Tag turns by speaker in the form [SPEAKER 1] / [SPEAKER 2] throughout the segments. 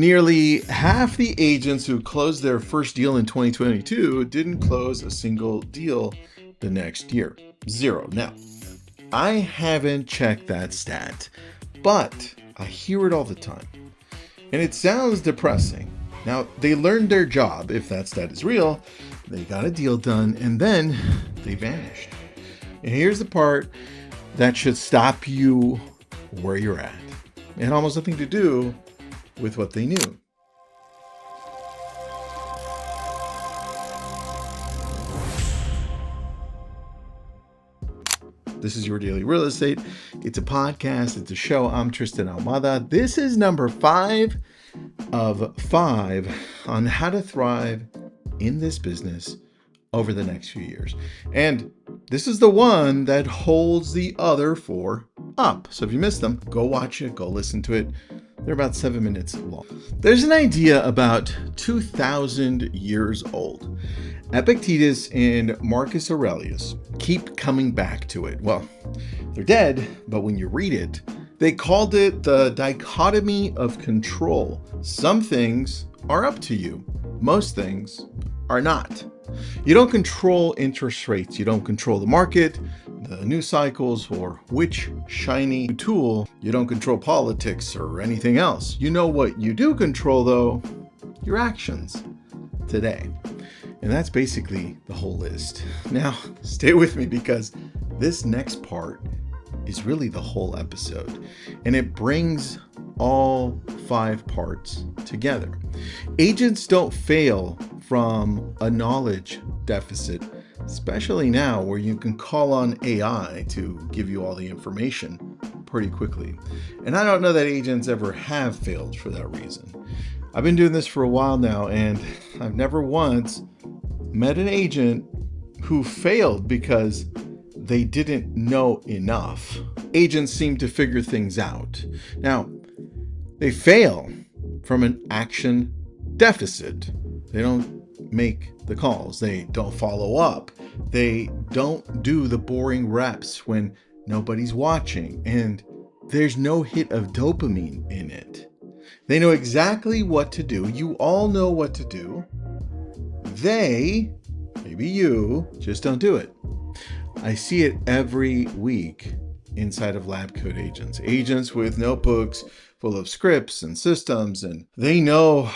[SPEAKER 1] Nearly half the agents who closed their first deal in 2022 didn't close a single deal the next year. Zero. Now, I haven't checked that stat, but I hear it all the time. And it sounds depressing. Now, they learned their job, if that stat is real, they got a deal done, and then they vanished. And here's the part that should stop you where you're at. It had almost nothing to do with what they knew. This is Your Daily Real Estate. It's a podcast, it's a show. I'm Tristan Ahumada. This is number 5 of 5 on how to thrive in this business over the next few years. And this is the one that holds the other 4 up. So if you missed them, go watch it, go listen to it. They're about 7 minutes long. There's an idea about 2,000 years old. Epictetus and Marcus Aurelius keep coming back to it. Well, they're dead, but when you read it, they called it the dichotomy of control. Some things are up to you. Most things are not. You don't control interest rates. You don't control the market, the news cycles, or which shiny tool. You don't control politics or anything else. You know what you do control, though? Your actions today. And that's basically the whole list. Now, stay with me because this next part is really the whole episode. And it brings all 5 parts together. Agents don't fail from a knowledge deficit, especially now where you can call on AI to give you all the information pretty quickly. And I don't know that agents ever have failed for that reason. I've been doing this for a while now, and I've never once met an agent who failed because they didn't know enough. Agents seem to figure things out. Now, they fail from an action deficit. They don't make the calls. They don't follow up. They don't do the boring reps when nobody's watching, and there's no hit of dopamine in it. They know exactly what to do. You all know what to do. They, maybe you, just don't do it. I see it every week inside of lab coat agents. Agents with notebooks full of scripts and systems, and they know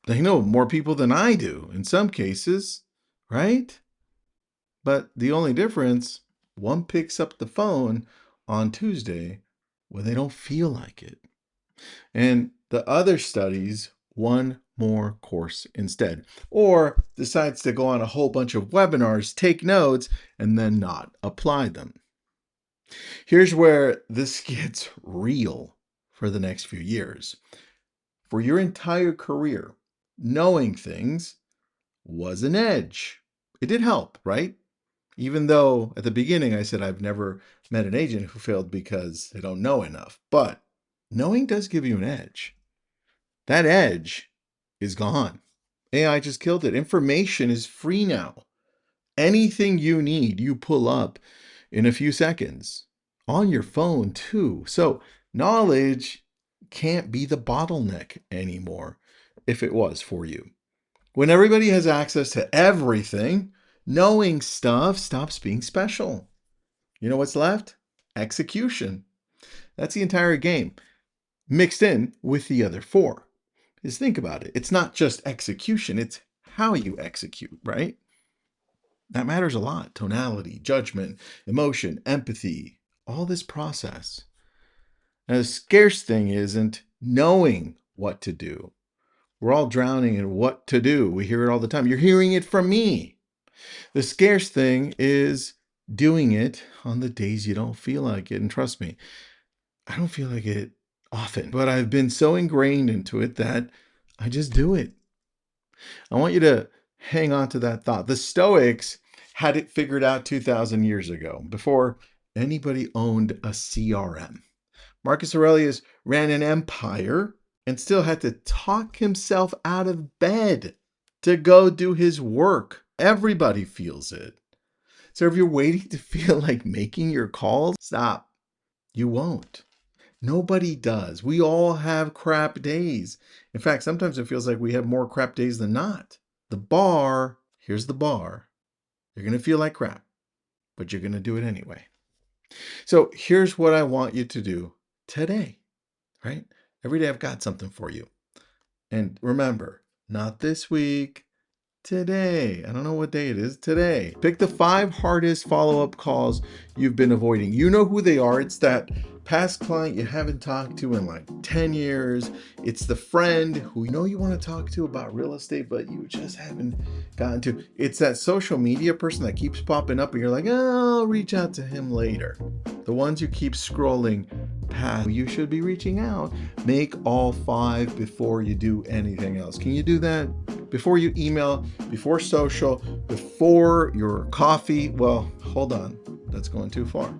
[SPEAKER 1] more people than I do in some cases, right? But the only difference, one picks up the phone on Tuesday when they don't feel like it. And the other studies one more course instead, or decides to go on a whole bunch of webinars, take notes, and then not apply them. Here's where this gets real for the next few years. For your entire career, knowing things was an edge. It did help, right? Even though at the beginning I said I've never met an agent who failed because they don't know enough. But knowing does give you an edge. That edge is gone. AI just killed it. Information is free now. Anything you need, you pull up in a few seconds. On your phone, too. So knowledge can't be the bottleneck anymore if it was for you. When everybody has access to everything, knowing stuff stops being special. You know what's left? Execution. That's the entire game, mixed in with the other 4. Is think about it. It's not just execution, it's how you execute, right? That matters a lot. Tonality, judgment, emotion, empathy, all this process. Now, the scarce thing isn't knowing what to do. We're all drowning in what to do. We hear it all the time. You're hearing it from me. The scarce thing is doing it on the days you don't feel like it. And trust me, I don't feel like it often, but I've been so ingrained into it that I just do it. I want you to hang on to that thought. The Stoics had it figured out 2,000 years ago, before anybody owned a CRM. Marcus Aurelius ran an empire and still had to talk himself out of bed to go do his work. Everybody feels it. So if you're waiting to feel like making your calls, stop. You won't. Nobody does. We all have crap days. In fact, sometimes it feels like we have more crap days than not. Here's the bar. You're going to feel like crap, but you're going to do it anyway. So here's what I want you to do today, right? Every day I've got something for you. And remember, not this week, today. I don't know what day it is. Today. Pick the 5 hardest follow-up calls you've been avoiding. You know who they are. It's that past client you haven't talked to in like 10 years. It's the friend who you know you want to talk to about real estate, but you just haven't gotten to. It's that social media person that keeps popping up and you're like, oh, I'll reach out to him later. The ones you keep scrolling past, you should be reaching out. Make all 5 before you do anything else. Can you do that? Before you email, before social, before your coffee. Well, hold on. That's going too far.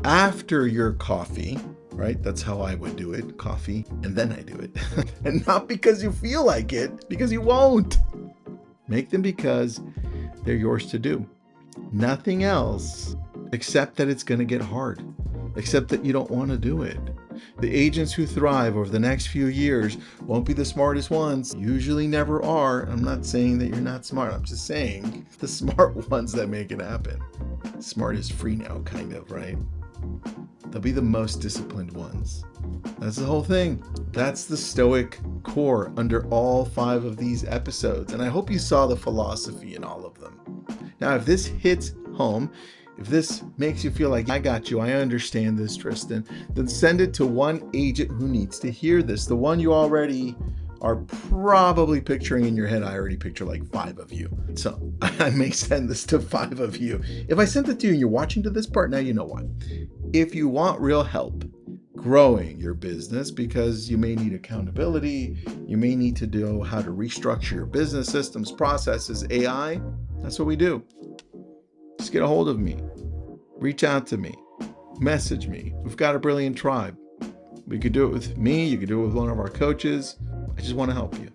[SPEAKER 1] After your coffee, right? That's how I would do it. Coffee, and then I do it. And not because you feel like it, because you won't. Make them because they're yours to do. Nothing else, except that it's going to get hard, except that you don't want to do it. The agents who thrive over the next few years won't be the smartest ones, usually never are. I'm not saying that you're not smart. I'm just saying the smart ones that make it happen. Smart is free now, kind of, right? They'll be the most disciplined ones. That's the whole thing. That's the stoic core under all 5 of these episodes. And I hope you saw the philosophy in all of them. Now, if this hits home, if this makes you feel like I got you, I understand this, Tristan, then send it to one agent who needs to hear this. The one you already are probably picturing in your head. I already picture like 5 of you. So I may send this to 5 of you. If I sent it to you and you're watching to this part, now you know why. If you want real help growing your business, because you may need accountability, you may need to know how to restructure your business systems, processes, AI, that's what we do. Just get a hold of me. Reach out to me. Message me. We've got a brilliant tribe. We could do it with me. You could do it with one of our coaches. I just want to help you.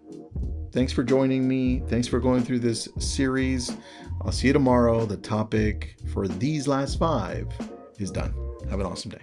[SPEAKER 1] Thanks for joining me. Thanks for going through this series. I'll see you tomorrow. The topic for these last 5 is done. Have an awesome day.